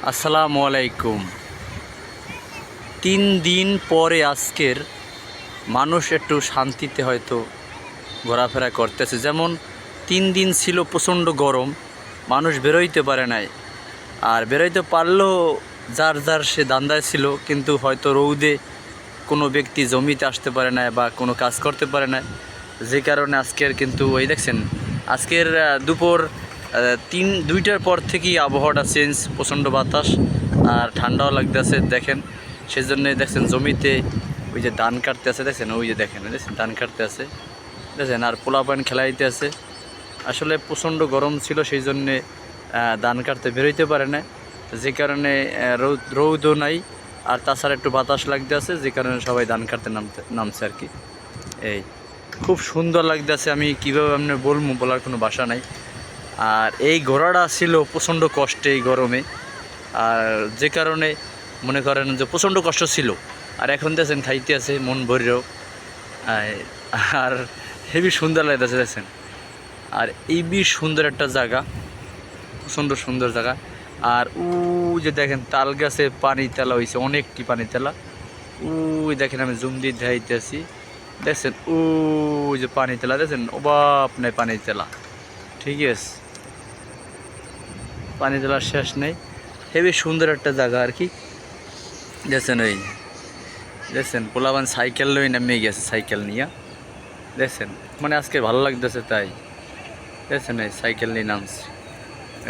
আসসালামু আলাইকুম। 3 দিন পরে আজকের মানুষ একটু শান্তিতে হয়তো ঘোরাফেরা করতেছে। যেমন 3 দিন ছিল প্রচণ্ড গরম, মানুষ বেরোইতে পারে নাই, আর বেরোইতে পারলেও যার যার সে দান্দায় ছিল, কিন্তু হয়তো রৌদে কোনো ব্যক্তি জমিতে আসতে পারে না বা কোনো কাজ করতে পারে না, যে কারণে আজকের কিন্তু ওই দেখছেন আজকের দুপুর 2টার পর থেকেই আবহাওয়াটা চেঞ্জ, প্রচণ্ড বাতাস আর ঠান্ডাও লাগতেছে দেখেন। সেজন্যই দেখছেন জমিতে ওই যে ধান কাটতে আছে, দেখছেন ওই যে দেখেন ধান কাটতে আছে দেখছেন, আর পোলাপান খেলাইতে আছে। আসলে প্রচণ্ড গরম ছিল, সেই জন্যে ধান কাটতে বেরোইতে পারে না, যে কারণে রৌদও নাই, আর তাছাড়া একটু বাতাস লাগতে আছে, যে কারণে সবাই ধান কাটতে নামছে আর কি। এই খুব সুন্দর লাগতেছে, আমি কীভাবে আপনি বলবো, বলার কোনো ভাষা নাই। আর এই ঘোড়াটা ছিল প্রচণ্ড কষ্টে এই গরমে, আর যে কারণে মনে করেন যে প্রচণ্ড কষ্ট ছিল। আর এখন দেখছেন খাইতে আছে মন ভরেও, আর হেবি সুন্দর লাগতেছে দেখছেন। আর এই বেশ সুন্দর একটা জায়গা, প্রচণ্ড সুন্দর জায়গা। আর যে দেখেন তাল গাছে পানি তেলা হয়েছে, অনেকটি পানি তেলা। দেখেন আমি জুম দিয়ে দেখাইতে আছি, দেখছেন যে পানি তেলা দেখছেন, অভাব নেই পানি তেলা, ঠিক আছে, পানি তোলার শেষ নেই। হেবি সুন্দর একটা জায়গা আর কি। দেখছেন ওই দেখছেন পোলাবান সাইকেল লই নামে গেছে, সাইকেল নিয়ে দেখছেন, মানে আজকে ভালো লাগতেছে তাই দেখছেন এই সাইকেল নিয়ে নামছে,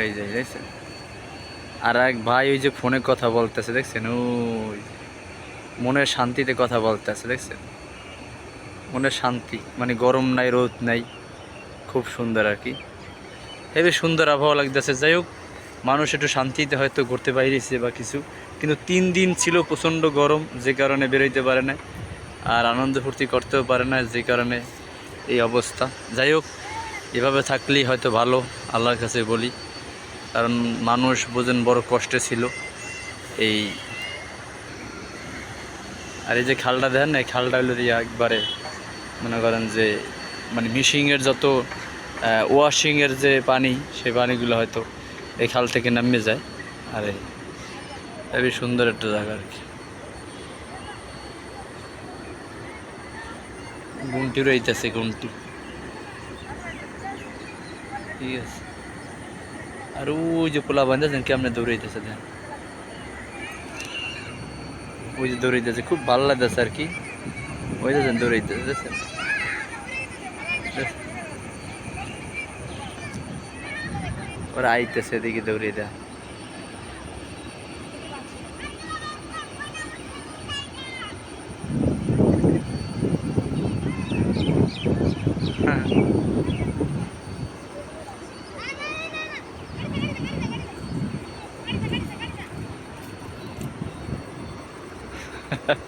এই যে দেখছেন। আর এক ভাই ওই যে ফোনে কথা বলতেছে দেখছেন, ওই মনের শান্তিতে কথা বলতেছে দেখছেন, মনের শান্তি, মানে গরম নাই রোদ নাই, খুব সুন্দর আর কি, হেবি সুন্দর আবহাওয়া লাগতেছে। যাই হোক, মানুষ একটু শান্তিতে হয়তো ঘুরতে বাইরেছে বা কিছু, কিন্তু 3 দিন ছিল প্রচণ্ড গরম, যে কারণে বেরোইতে পারে না, আর আনন্দ ফুর্তি করতেও পারে না, যে কারণে এই অবস্থা। যাই হোক, এভাবে থাকলেই হয়তো ভালো, আল্লাহর কাছে বলি, কারণ মানুষ বোঝেন বড় কষ্টে ছিল এই। আর এই যে খালটা দেখেন না, এই খালটা হলো একবারে মনে করেন যে মানে মিশিংয়ের যত ওয়াশিংয়ের যে পানি, সেই পানিগুলো হয়তো এই খাল থেকে নামে যায়। আর এই সুন্দর একটা জায়গা আর কি। গুনটি রইতেছে, গুনটি, ঠিক আছে। আর ওই যে পোলা বান্ধেছেন কেমনে দৌড়াইতেছে, দেন ওই যে দৌড়াইতেছে, খুব ভালো লাগতেছে আর কি, ওই দেখেন দৌড়াইতেছে দেখছেন। ওরা আইতেছে এদিকে দৌড়ে দেয়। হ্যাঁ